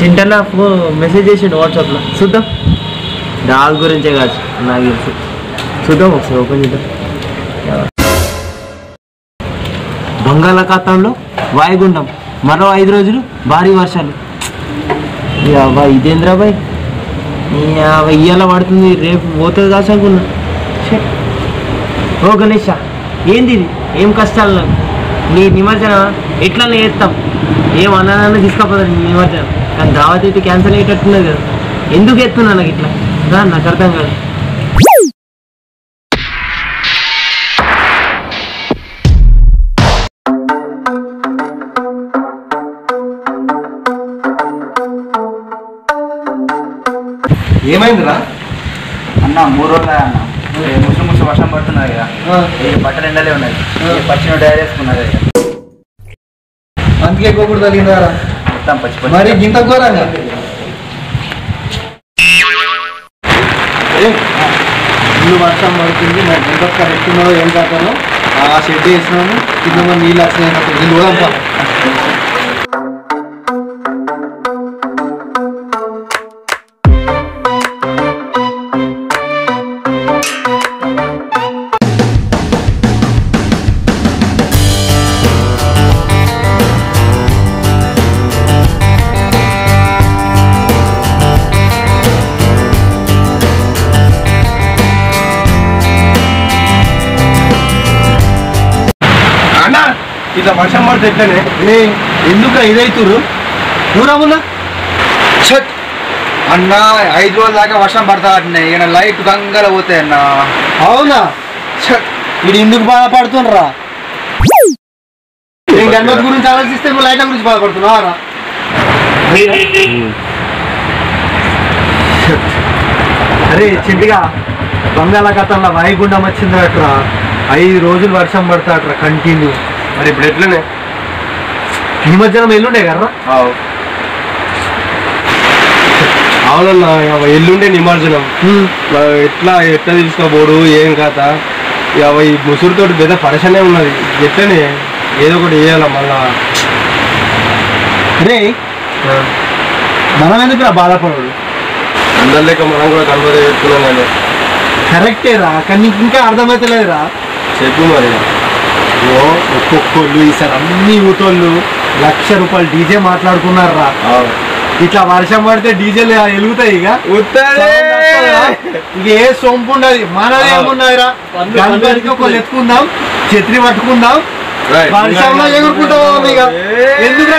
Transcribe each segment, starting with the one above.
చింటన్న message చేసిండు వాట్సాప్లో చూద్దాం. దాని గురించే కాదు నాకు తెలుసు. చూద్దాం ఒకసారి ఓపెన్ చేద్దాం. బంగాళాఖాతంలో వాయుగుండం, మరో 5 రోజులు భారీ వర్షాలు. ఇదేంద్రా బాయ్, ఇయ్యాల పడుతుంది, రేపు పోతుంది కాదు అనుకున్నా. ఓ గణేష, ఏంది ఇది? ఏం కష్టాలు నాకు. నీ నిమజ్జనం ఎట్లనే చేస్తాం, ఏం అన్నదాన్ని తీసుకోపోతుంది నిమజ్జనం. కానీ దావత్ అయితే క్యాన్సల్ అయ్యేటట్టున్నది కదా. ఎందుకు ఎత్తున్నా నాకు ఇట్లా నాకు అర్థం కాదు. ఏమైందిరా అన్న? 3 రోజులు అన్న, ముసు వర్షం పడుతున్నది కదా, బట్టలు ఎండలే ఉన్నాయి, పచ్చిన డైరీ వేసుకున్నది. అందుకే కోకుడు తగిలిందారా మొత్తం పచ్చి మరి గింత ఘోరంగా. ఇల్లు వర్షం పడుతుంది, మరి ఎంత కరెక్టున్నదో ఏం కాతానో ఆ షెడ్ వేసినాము, కింద నీళ్ళు వచ్చినాయి పోదాంపా. ఇట్లా వర్షం పడితే ఎట్లనే ఎందుకు ఇదవుతురు దూరమున్నా షట్ అన్న, 5 రోజుల దాకా వర్షం పడతా అంటున్నాయి, ఇక లైట్ గంగల పోతాయి అన్న. అవునా? ఇది ఎందుకు బాధపడుతుండ్రా? నేను గణపతి గురించి ఆలోచిస్తే నువ్వు లైట్ల గురించి బాధపడుతున్నావా? అరే చింటిగా, బంగాళాఖాతంలో వాయుగుండం వచ్చిందట్రా, 5 రోజులు వర్షం పడతాట్రా కంటిన్యూ. మరి ఇప్పుడు ఎట్లనే నిమజ్జనం ఎల్లుండే కదరా? అవునన్నా, ఎల్లుండే నిమజ్జనం. ఎట్లా తీసుకోబోడు ఏం కథ. ఈ ముసురుతోటి పెద్ద పరిశనే ఉన్నది. ఎట్లనే ఏదో ఒకటి వేయాల మళ్ళా. రే మనం ఎందుకు బాధపడడు? అందరు లేక మనం కూడా కనపడే పెట్టుకున్నాం కానీ. కరెక్టేరా, కానీ నీకు ఇంకా అర్థమవుతలేదురా. చెప్పు మరి. ఒక్కొక్కళ్ళు ఈసారి అన్ని ఊతోళ్ళు ₹1,00,000 డీజే మాట్లాడుకున్నారా. ఇట్లా వర్షం పడితే డీజేలు వెలుగుతాయి. ఇక ఏ సొంపు ఉండదు, మనది ఏమున్నదిరా. గణపతికి ఒకళ్ళు ఎత్తుకుందాం, ఛత్రి పట్టుకుందాం, వర్షంలో ఎగురుకుంటాం. ఇక ఎందుకు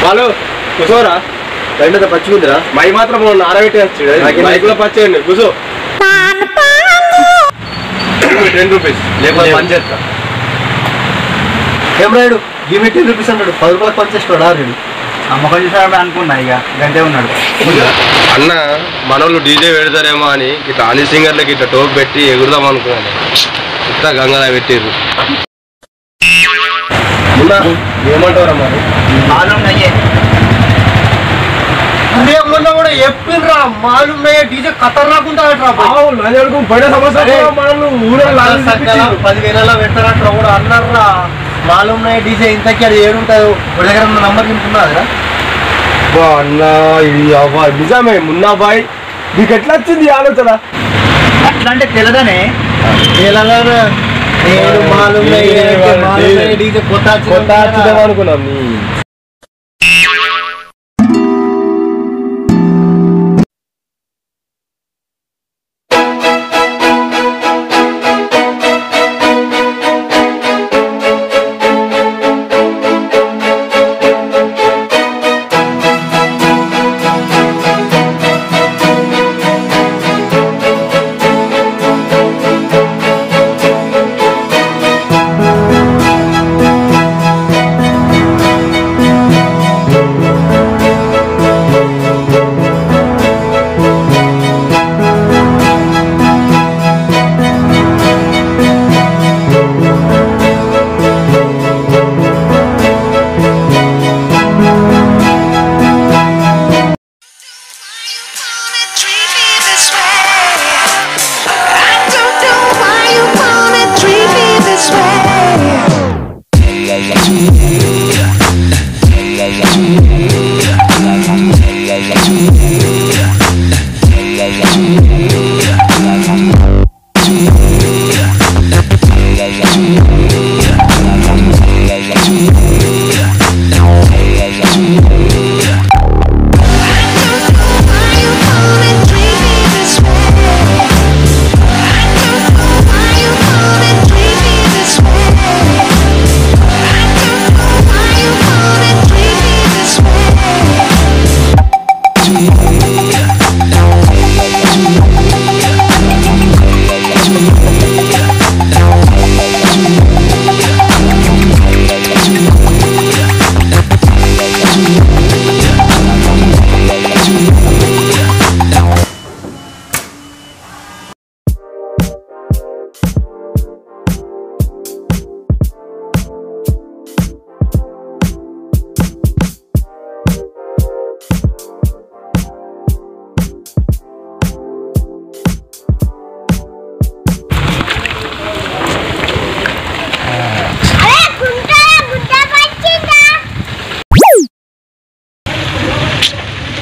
వాళ్ళు కూర్చోరా, రెండంత పచ్చిగుందిరా. మై మాత్రం ఆరబెట్టి వచ్చాడు, మైకులో పచ్చేయండి కూర్చో. ₹10 లేకపోతే పని చేస్తా. ఏం రాయుడు గివ్ ₹10 అన్నాడు, ₹10 పనిచేస్తాడు. ఆరు అమ్మకం చేసాడు అనుకున్నా, ఇక గంటే ఉన్నాడు. అన్న మనోళ్ళు డీజే పెడతారేమో అని ఇట్లా అన్ని సింగర్లకి ఇట్లా టోప్ పెట్టి ఎగురుదాం అనుకున్నాను. ఇట్లా గంగలా పెట్టిర్రు. ఏమంటారా మరి? అదే మొన్న కూడా చెప్పిండ్రా, మాలున్నాయ డీజే ఖతర్నాకుంటా. 10,000 పెట్టారట్రా కూడా అన్నారా. మాలున్నాయ డీజే ఇంతకీ అది ఏడుంటుంది, ఒక దగ్గర నంబర్ తింటున్నారా? అన్న నిజమే మున్నాబాయ్, నీకు ఎట్లా వచ్చింది ఆలోచన? అట్లా అంటే తెలదనే డీజే కొత్త అనుకున్నాం.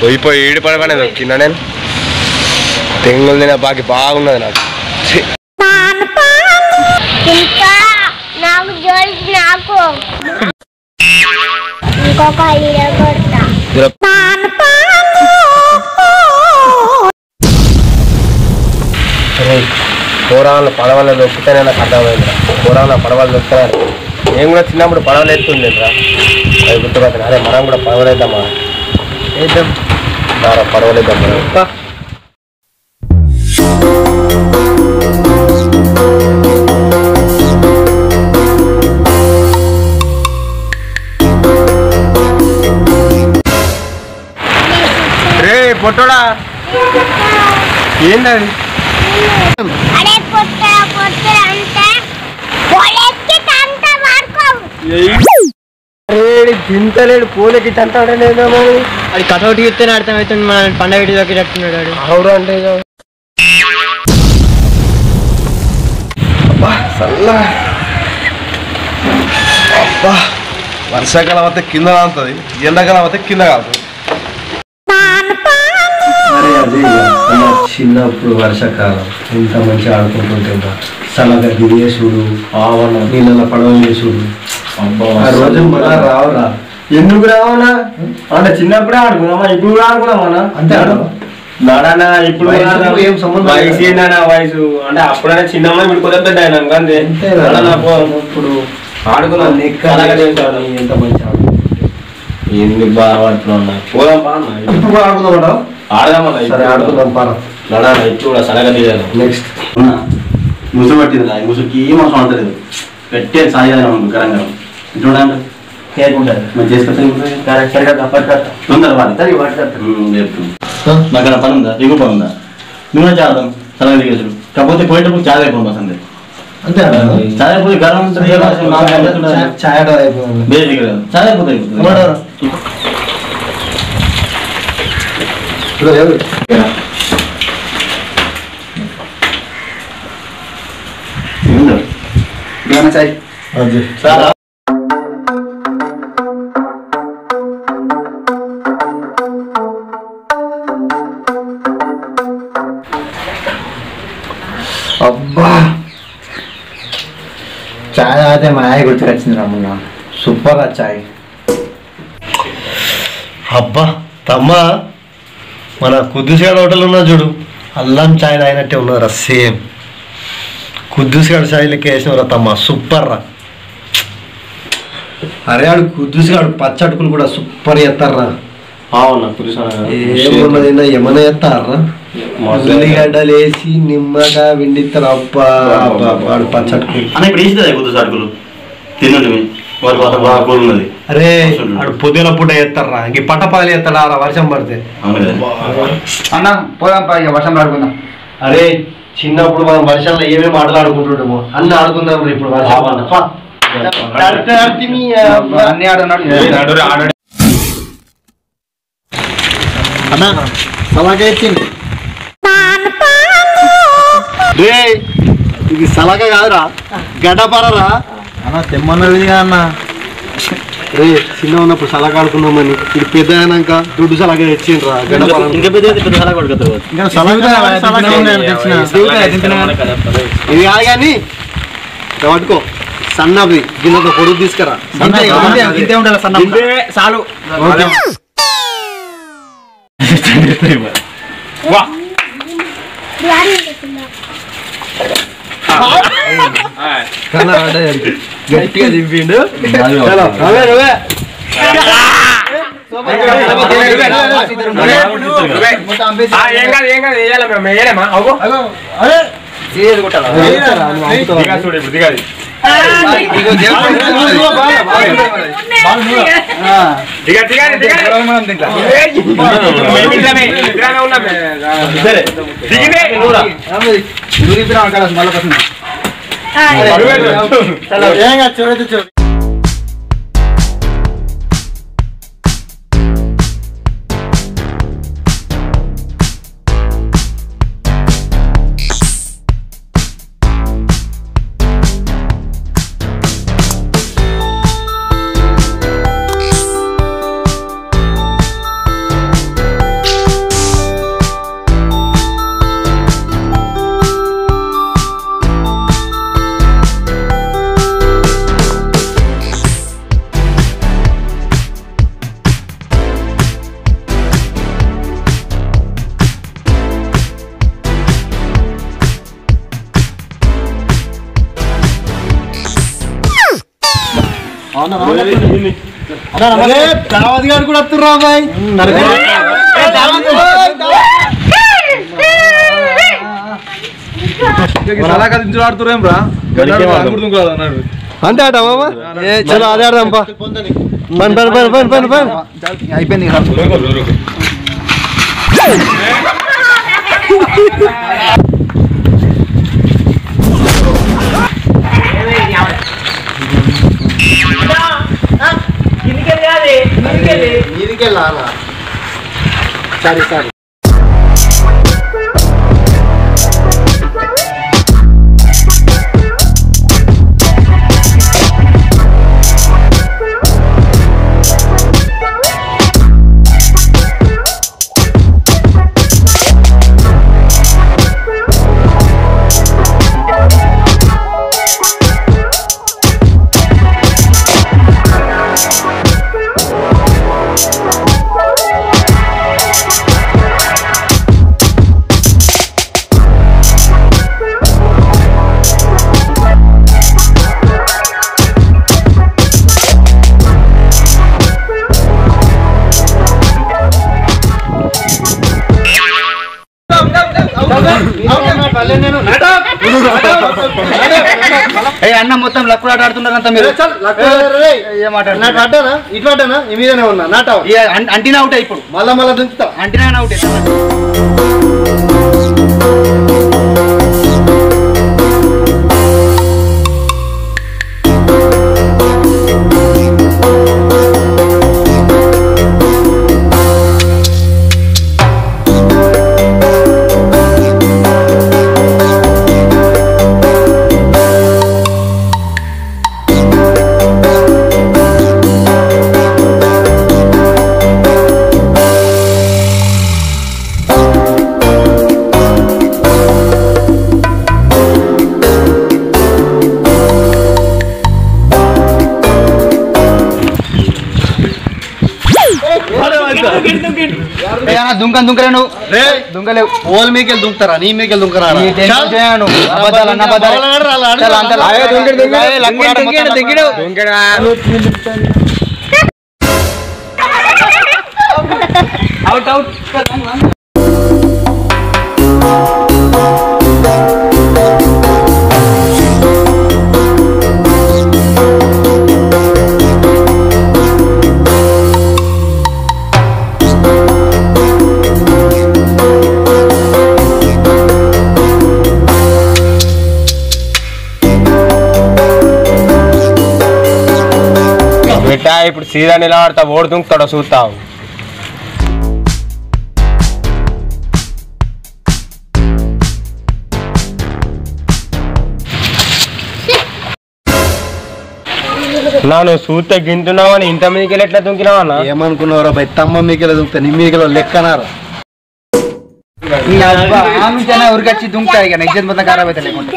పోయిపోయి ఈడి పడమనేది కింద నేను తెంగులు తిన బాకి బాగున్నది నాకు కూరగాయలు పడవలు దొక్కుతానే నాకు అర్థమైందిరా కూరగాయల పడవలు దొక్కుతాను నేను కూడా చిన్నప్పుడు పడవలు ఎత్తుండేరా అది గుర్తుపడుతుంది అరే మనం కూడా పడవలేద్దామా వేద్దాం దారా పడవలేద్దాం మనం రే పొట్టోడా ఏంటది చింతలేడు పూలకి అంటాడేమో అది కటౌట్ చెప్తేనే అర్థమవుతుంది మన పండగ దొక్కేటట్టున్నాడు అవుడు అంటే చల్ల అబ్బా వర్షాకాలం అయితే కింద కాలుతుంది ఎండాకాలం అయితే కింద కాలుతుంది అరే అదే చిన్నప్పుడు వర్షాకాలం ఇంత మంచిగా ఆడుకుంటుంటా చల్లగా దిగేసుడు ఆవన నీళ్ళ పడవ చేసుడు ఆ రోజు మళ్ళా రావురా ఎందుకు రావనా అంటే చిన్నప్పుడే ఆడుకున్నామా ఇప్పుడు కూడా ఆడుకున్నామా అంతే నాడన్నా ఇప్పుడు ఏం సంబంధం వయసు ఏంటన్నా వయసు అంటే అప్పుడైనా చిన్నమ్మా ఇప్పుడు కొత్త పెద్ద అయినాం అంతే ఇప్పుడు ఆడుకున్నాం ఎంత మంచి ఎందుకు బాగా ఆడుతున్నాం పోదాం పా ఇప్పుడు కూడా ఆడుకుందాం ఆడదామన్నా సరే ఆడుకుందాం పారా నడా ఇప్పుడు కూడా సరగా తీయాలి నెక్స్ట్ ముసుగు పట్టింది ముసుగుకి ఏం అవసరం అంటలేదు పెట్టే సాయం గరంగా చూడండి కేర్కుంటారు మరి చేసుకొచ్చి తొందర నాకు పని ఉందా దిగు పని ఉందా నువ్వు చేద్దాం సరగా దిగేసాడు కాకపోతే పోయేటప్పుడు చాలా అయిపోయింది అంతే అంతే చాలా అయిపోయి గరం చాలా అయిపోతాయి అబ్బా చాయ్ అయితే మా ఆయ గుర్తుకొచ్చింది రమ్మన్న సూపర్ ఆ చాయ్ అబ్బా తమ్మ మన కుద్దుసిగాడ హోటల్ ఉన్నా చూడు అల్లం చాయ్ తాగినట్టే ఉన్నది రా సేమ్ కుద్దుసిగాడు చాయ్ లెక్క వేసినవరా తమ్మ సూపర్ రా అరే ఆడు కుద్దుసిగాడు పచ్చడుకులు కూడా సూపర్ చేస్తారా ఏమున్నది ఏమన్నా చేస్తారా ఉల్లిగడ్డలు వేసి నిమ్మగా విండిస్తారు అబ్బా వాడు పచ్చడుకులు అన్న ఇప్పుడు వేసింది కుద్దు సరుకులు తినండి అరే ఆడు పొద్దున పూట చేస్తారా ఇంక పట్టపాలు చేస్తాడా వర్షం పడితే అన్న పోదాం వర్షం ఆడుకుందాం అరే చిన్నప్పుడు మనం వర్షంలో ఏమేమి ఆటలు ఆడుకుంటుంటామో అన్ని ఆడుకుందాం ఇప్పుడు అన్ని ఆడున్నాడు అన్నా సలాగా ఎత్తింది రే ఇది సలాగా కాదురా గడ్డపరరా అన్న తెమ్మన్నది అన్న రే చిన్న ఉన్నప్పుడు సలహా ఆడుకున్నామని ఇది పెద్ద అయినాక దుడ్డు సలహా తెచ్చిండ్రా ఇది కాదు కానీ పట్టుకో సన్నవి గిన్నెతో పొడుగు తీసుకురా చాలు గట్టిగా దింపిండు చూడదు దావత్ గారు కూడా వస్తుర్రా అబ్బాయి ఆడుతురేం రా అంతే ఆట మామ చలో అదే ఆడదాం అయిపోయింది నీదికెళ్ళాలా సరే సరే అన్న మొత్తం లక్కులాట ఆడుతున్నారంతా మీరు అడ్డానా ఇట్లా అడ్డానా ఈ మీదనే ఉన్నా నాట అంటినా అవుట్ ఇప్పుడు మళ్ళా దుంకుతా అంటినా అవుట్ దుంకను దుంకలే నువ్వు దుంకలేవు ఓల్ మీకెళ్ళి దుంకుతారా నీ మీకెళ్ళి దుంకరా అవుట్ అవుట్ బిడ్డ ఇప్పుడు సీజన్ ఎలా ఆడతా ఓడి దుంకుతాడో చూస్తావు నువ్వు చూస్తే గింటున్నావు అని ఇంత మీదకి ఎట్లా దుంకినావు అన్న ఏమనుకున్నావురా బయట తమ్మ మీకెళ్ళి దుంకుతా నీ మీకెళ్ళి లెక్కనారా ఉరికొచ్చి దుంకుతాయి ఇక నెక్స్ట్ మొత్తం ఖరాబ్ అయితే లేకుండా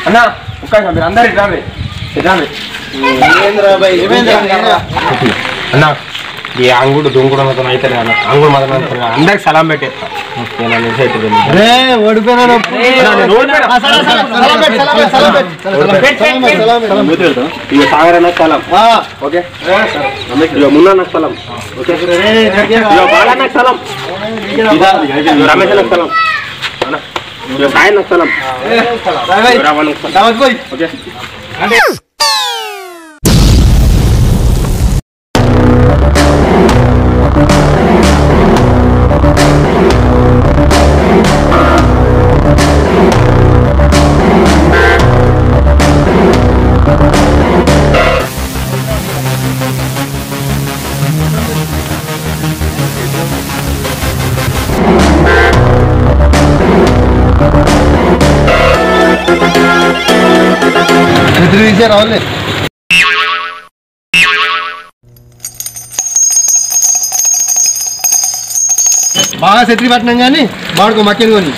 అన్న ఒక్క మీరు అందరు ఇట్రావే అన్న ఈ అంగుడు దుంకుడు మొత్తం అయితే అన్న అంగుడు మొత్తం అందరికి సలాం పెట్టేస్తా ఓడిపోయినా సాగర్ అన్న స్థలం ఓకే మున్నా అన్న స్థలం ఓకే బాలా అన్న స్థలం రమేష్ అన్న స్థలం సాయి అన్న స్థలం ఓకే రావులే బాగా సెత్రి పట్టినాం కానీ వాడుకో మక్కెని కొని